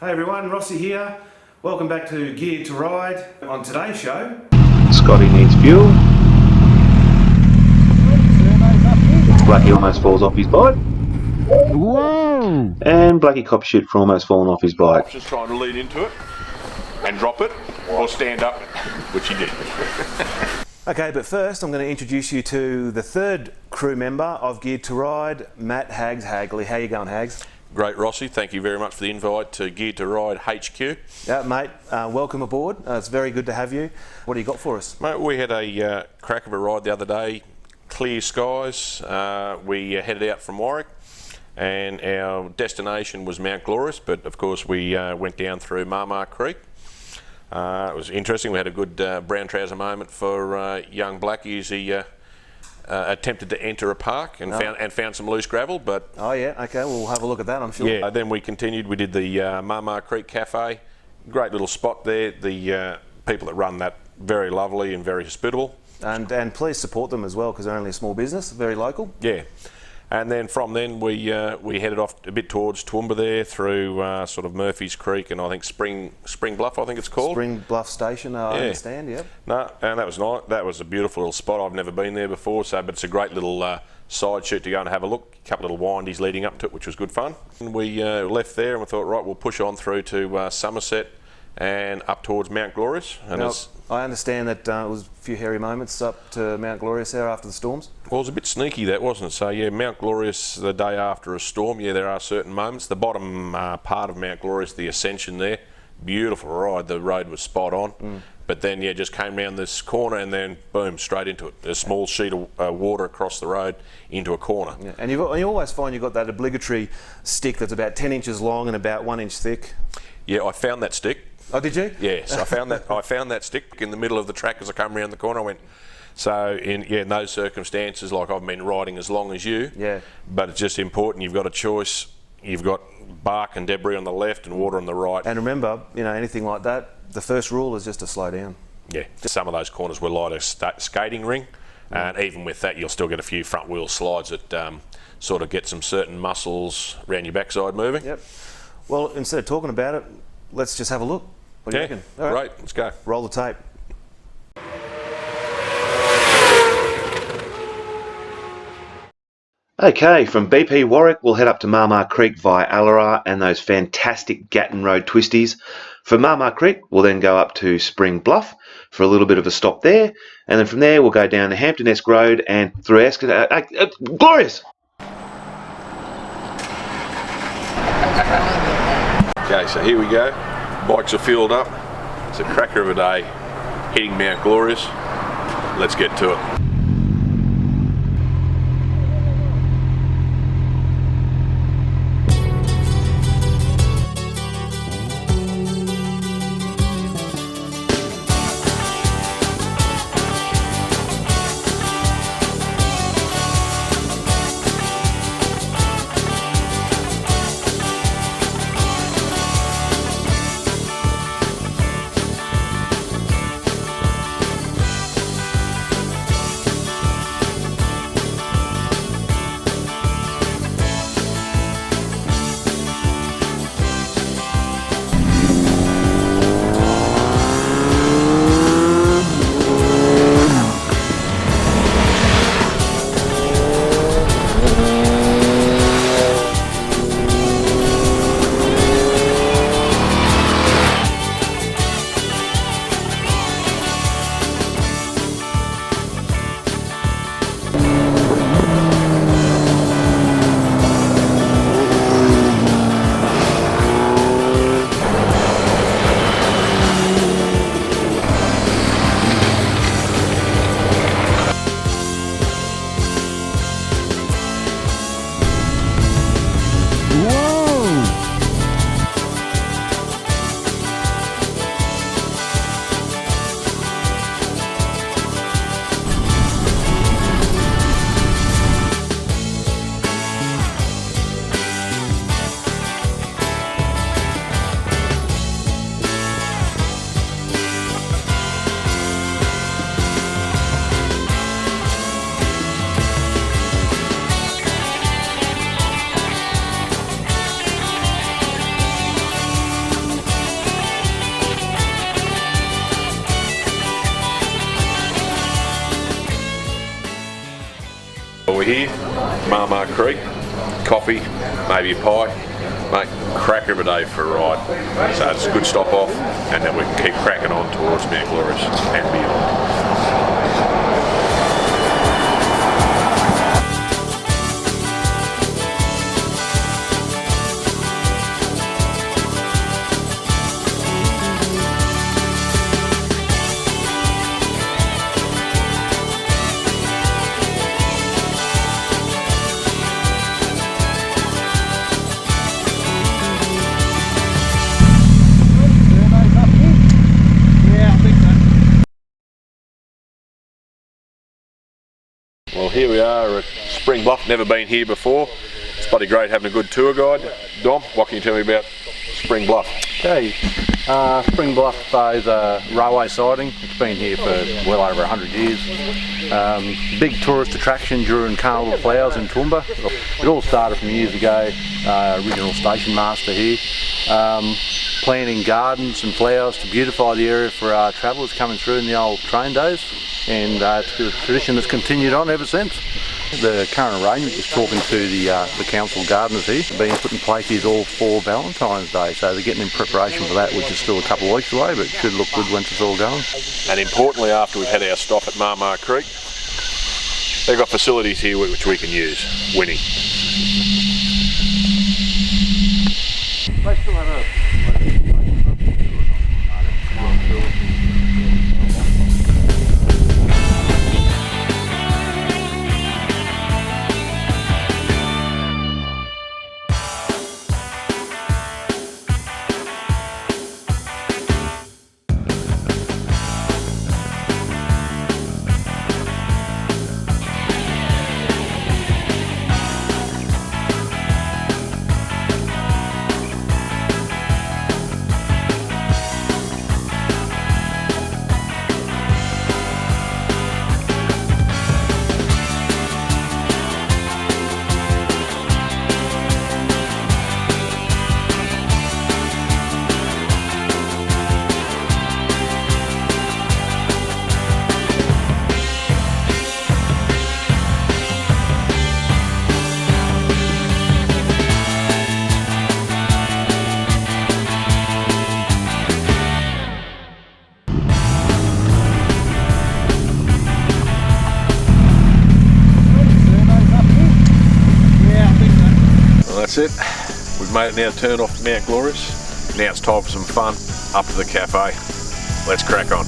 Hey everyone, Rossi here. Welcome back to Geared to Ride. On today's show, Scotty needs fuel. Blackie almost falls off his bike. Whoa! And Blackie cop shit for almost falling off his bike. Just trying to lean into it and drop it or stand up, which he did. okay, but first I'm going to introduce you to the third crew member of Geared to Ride, Matt Hags Hagley. How you going, Hags? Great, Rossi. Thank you very much for the invite to Geared to Ride HQ. Yeah, mate, welcome aboard. It's very good to have you. What do you got for us? Mate, we had a crack of a ride the other day. Clear skies. We headed out from Warwick and our destination was Mount Glorious, but of course we went down through Marmar Creek. It was interesting. We had a good brown trouser moment for young Blackie as he attempted to enter a park and found some loose gravel. But oh yeah, okay, we'll have a look at that, I'm sure. Yeah. Then we continued. We did the Marmar Creek Cafe. Great little spot there. The people that run that, very lovely and very hospitable. And please support them as well because they're only a small business, very local. Yeah. And then from then we headed off a bit towards Toowoomba there through sort of Murphy's Creek and I think Spring Bluff, I think it's called. Spring Bluff Station, I understand, yeah. No, and that was nice. That was a beautiful little spot. I've never been there before, but it's a great little side shoot to go and have a look. A couple of little windies leading up to it, which was good fun. And we left there and we thought, right, we'll push on through to Somerset and up towards Mount Glorious. And now, I understand that it was a few hairy moments up to Mount Glorious there after the storms. Well, it was a bit sneaky, that, wasn't it? So, yeah, Mount Glorious, the day after a storm, yeah, there are certain moments. The bottom part of Mount Glorious, the ascension there, beautiful ride. The road was spot on. But then, yeah, just came round this corner and then, boom, straight into it. A small sheet of water across the road into a corner. Yeah. And you always find you've got that obligatory stick that's about 10 inches long and about 1 inch thick. Yeah, I found that stick. Oh, did you? Yes, I found that stick in the middle of the track as I come around the corner. I went, so in those circumstances, like I've been riding as long as you, but it's just important. You've got a choice. You've got bark and debris on the left and water on the right. And remember, anything like that, the first rule is just to slow down. Yeah, some of those corners were like a skating ring, and even with that, you'll still get a few front wheel slides that sort of get some certain muscles around your backside moving. Yep. Well, instead of talking about it, let's just have a look. What do you reckon? All right. Great, let's go. Roll the tape. Okay, from BP Warwick, we'll head up to Marmar Creek via Allarar and those fantastic Gatton Road twisties. From Marmar Creek, we'll then go up to Spring Bluff for a little bit of a stop there. And then from there, we'll go down to Hampton-esque Road and through Glorious! Okay, so here we go. Bikes are filled up. It's a cracker of a day. Hitting Mount Glorious. Let's get to it. we're here, Marmar Creek, coffee, maybe a pie. Mate, cracker of a day for a ride. So it's a good stop off, and then we can keep cracking on towards Mount Glorious and beyond. Well, here we are at Spring Bluff. Never been here before. It's bloody great having a good tour guide. Dom, what can you tell me about Spring Bluff? Okay, Spring Bluff is a railway siding. It's been here for well over 100 years. Big tourist attraction during Carnival of Flowers in Toowoomba. It all started from years ago. Original station master here, planting gardens and flowers to beautify the area for travellers coming through in the old train days. And it's a tradition that's continued on ever since. The current arrangement is talking to the council gardeners here, being put in place is all for Valentine's Day, so they're getting in preparation for that, which is still a couple of weeks away, but it should look good once it's all going. And importantly, after we've had our stop at Marmar Creek, they've got facilities here which we can use. Winning. They still have a That's it. We've made it now to turn off to Mount Glorious. Now it's time for some fun. Up to the cafe. Let's crack on.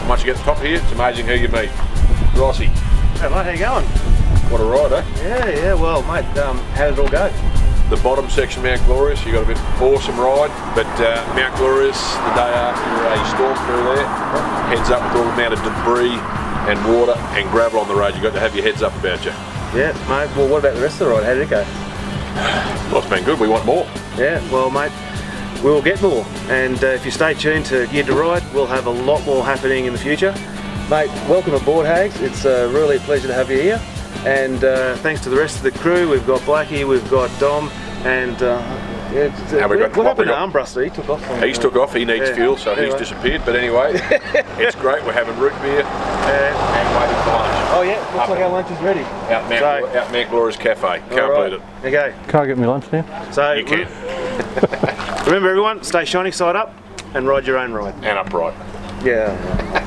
Once you get to the top here, it's amazing who you meet. Rossi. Hey mate, how you going? What a ride, eh? Yeah, well mate, how did it all go? The bottom section, Mount Glorious, you got a bit awesome ride, but Mount Glorious, the day after a storm through there, heads up with all the amount of debris and water and gravel on the road. You got to have your heads up about you. Yeah, mate, well what about the rest of the ride? How did it go? Well, it's been good, we want more. Yeah, well mate, we'll get more. And if you stay tuned to Geared to Ride, we'll have a lot more happening in the future. Mate, welcome aboard, Hags. It's really a pleasure to have you here. And thanks to the rest of the crew. We've got Blackie, we've got Dom, and what happened to Armbruster? He took off. He's took off, he needs fuel, so he's disappeared. But anyway, it's great. We're having root beer and waiting for lunch. Oh yeah, looks like our lunch is ready. Out Mount Gloria's Cafe. Can't beat it. Okay. Can I get me lunch now? So You can. remember everyone, stay shiny side up and ride your own ride. And upright. Yeah.